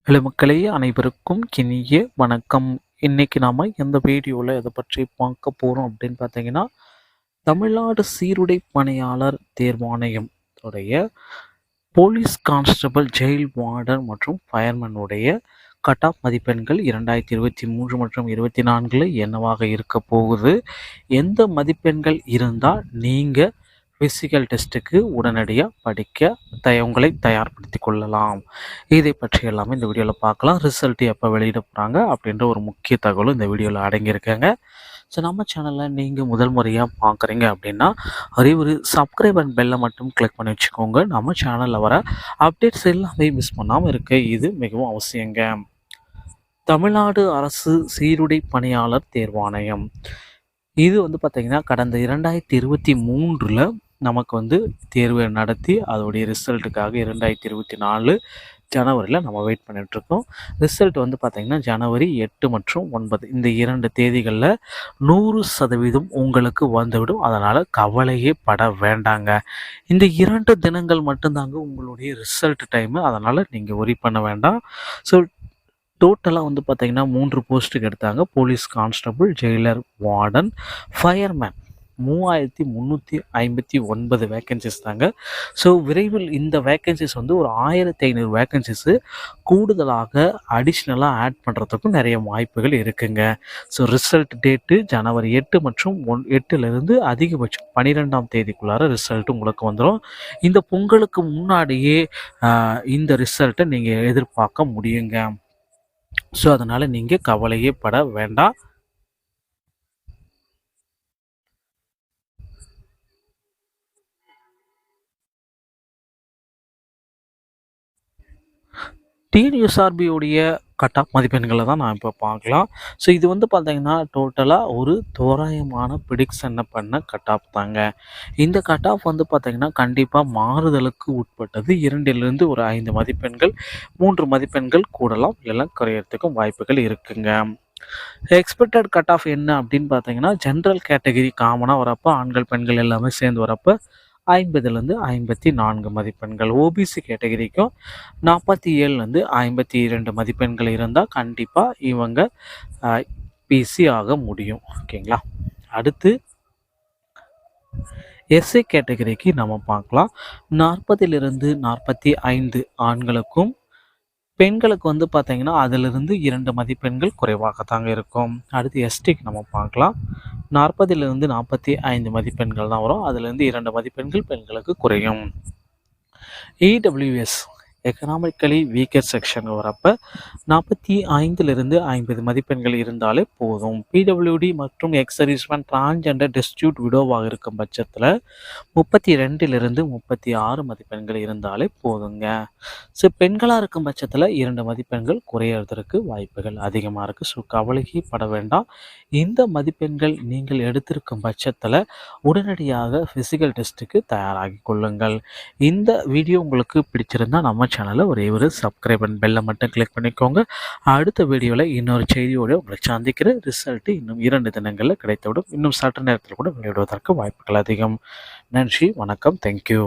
Hello மக்களே, அனைவருக்கும் இனிய வணக்கம். இன்னைக்கு நாம எந்த வீடியோவில் எதை பற்றி பார்க்க போகிறோம் அப்படின்னு பார்த்தீங்கன்னா, தமிழ்நாடு சீருடை பணியாளர் தேர்வாணையம் உடைய போலீஸ் கான்ஸ்டபிள், ஜெயில் வார்டன் மற்றும் ஃபயர்மேனுடைய கட் ஆஃப் மதிப்பெண்கள் 2023 மற்றும் 24 என்னவாக இருக்க போகுது, எந்த மதிப்பெண்கள் இருந்தால் நீங்கள் ஃபிசிக்கல் டெஸ்ட்டுக்கு உடனடியாக படிக்க உங்களை தயார்படுத்தி கொள்ளலாம். இதை பற்றி எல்லாமே இந்த வீடியோவில் பார்க்கலாம். ரிசல்ட் எப்போ வெளியிட போகிறாங்க அப்படின்ற ஒரு முக்கிய தகவலும் இந்த வீடியோவில் அடங்கியிருக்காங்க. ஸோ நம்ம சேனலில் நீங்கள் முதல் முறையாக பார்க்குறீங்க அப்படின்னா ஒரே ஒரு சப்ஸ்கிரைப் அண்ட் பெல்லை மட்டும் கிளிக் பண்ணி வச்சுக்கோங்க. நம்ம சேனலில் வர அப்டேட்ஸ் எல்லாமே மிஸ் பண்ணாமல் இருக்க இது மிகவும் அவசியங்க. தமிழ்நாடு அரசு சீருடை பணியாளர் தேர்வாணையம் இது பார்த்திங்கன்னா கடந்த 2023 நமக்கு தேர்வு நடத்தி அதோடைய ரிசல்ட்டுக்காக 2024 ஜனவரியில் நம்ம வெயிட் பண்ணிகிட்ருக்கோம். ரிசல்ட் பார்த்திங்கன்னா ஜனவரி 8 மற்றும் 9 இந்த 2 தேதிகளில் 100% உங்களுக்கு வந்துவிடும். அதனால் கவலையே பட வேண்டாங்க. இந்த 2 தினங்கள் மட்டும்தாங்க உங்களுடைய ரிசல்ட் டைமு. அதனால் நீங்கள் ஒரி பண்ண வேண்டாம். ஸோ டோட்டலாக பார்த்திங்கன்னா 3 போஸ்ட்டுக்கு எடுத்தாங்க. Police constable, Jailer, warden, fireman 3359 vacancies தாங்க. ஸோ விரைவில் இந்த வேக்கன்சிஸ் ஒரு 1500 வேக்கன்சிஸு கூடுதலாக அடிஷ்னலாக ஆட் பண்ணுறதுக்கும் நிறைய வாய்ப்புகள் இருக்குங்க. ஸோ ரிசல்ட் டேட்டு ஜனவரி 8 மற்றும் 8லேருந்து அதிகபட்சம் 12ஆம் தேதிக்குள்ளார ரிசல்ட் உங்களுக்கு வந்துடும். இந்த பொங்கலுக்கு முன்னாடியே இந்த ரிசல்ட்டை நீங்கள் எதிர்பார்க்க முடியுங்க. ஸோ அதனால் நீங்கள் கவலையே பட வேண்டாம். டிஎன்யூஎஸ்ஆர்பியோடைய கட் ஆஃப் மதிப்பெண்களை தான் நான் இப்போ பார்க்கலாம். ஸோ இது பார்த்தீங்கன்னா டோட்டலாக ஒரு தோராயமான ப்ரிடிக்ஷனை பண்ண கட் ஆஃப் தாங்க. இந்த கட் ஆஃப் பார்த்தீங்கன்னா கண்டிப்பாக மாறுதலுக்கு உட்பட்டது. 2லிருந்து ஒரு 5 மதிப்பெண்கள், 3 மதிப்பெண்கள் கூடலாம், இல்லைன்னா குறையறதுக்கும் வாய்ப்புகள் இருக்குங்க. எக்ஸ்பெக்டட் கட் ஆஃப் என்ன அப்படின்னு பார்த்தீங்கன்னா, ஜென்ரல் கேட்டகரி காமனாக வரப்போ ஆண்கள் பெண்கள் எல்லாமே சேர்ந்து வரப்போ 50லேருந்து 54 மதிப்பெண்கள். ஓபிசி கேட்டகரிக்கும் 47லேருந்து 52 மதிப்பெண்கள் இருந்தால் கண்டிப்பாக இவங்க பிசி ஆக முடியும். ஓகேங்களா. அடுத்து எஸ்சி கேட்டகரிக்கு நம்ம பார்க்கலாம். 40லிருந்து 45 ஆண்களுக்கும், பெண்களுக்கு பார்த்தீங்கன்னா அதிலிருந்து 2 மதிப்பெண்கள் குறைவாக தாங்க இருக்கும். அடுத்து எஸ்டிக்கு நம்ம பார்க்கலாம். 40லிருந்து 45 மதிப்பெண்கள் தான் வரும். அதிலிருந்து 2 மதிப்பெண்கள் பெண்களுக்கு குறையும். இடபிள்யூஎஸ் எக்கனாமிக்கலி வீக்கர் செக்ஷன் வரப்போ 45லிருந்து 50 மதிப்பெண்கள் இருந்தாலே போதும். பிடபிள்யூடி மற்றும் எக்ஸர்வீஸ்மேன், டிரான்ஜெண்டர், டெஸ்டியூட், விடோவாக இருக்கும் பட்சத்தில் 32லிருந்து 36 மதிப்பெண்கள் இருந்தாலே போதுங்க. ஸோ பெண்களாக இருக்கும் பட்சத்தில் 2 மதிப்பெண்கள் குறையிறதற்கு வாய்ப்புகள் அதிகமாக இருக்குது. ஸோ கவலைக்கு பட வேண்டாம். இந்த மதிப்பெண்கள் நீங்கள் எடுத்திருக்கும் பட்சத்தில் உடனடியாக ஃபிசிக்கல் டெஸ்ட்டுக்கு தயாராகி கொள்ளுங்கள். இந்த வீடியோ உங்களுக்கு பிடிச்சிருந்தால் நம்ம சேனலில் ஒரே ஒரு சப்ஸ்கிரைப் அண்ட் பெல்லை மட்டும் கிளிக் பண்ணிக்கோங்க. அடுத்த வீடியோவில் இன்னொரு செய்தியோடு உங்களை சந்திக்கிற. ரிசல்ட்டு இன்னும் 2 தினங்களில் கிடைத்துவிடும். இன்னும் சற்று நேரத்தில் கூட வெளியிடுவதற்கு வாய்ப்புகள் அதிகம். நன்றி, வணக்கம், தேங்க்யூ.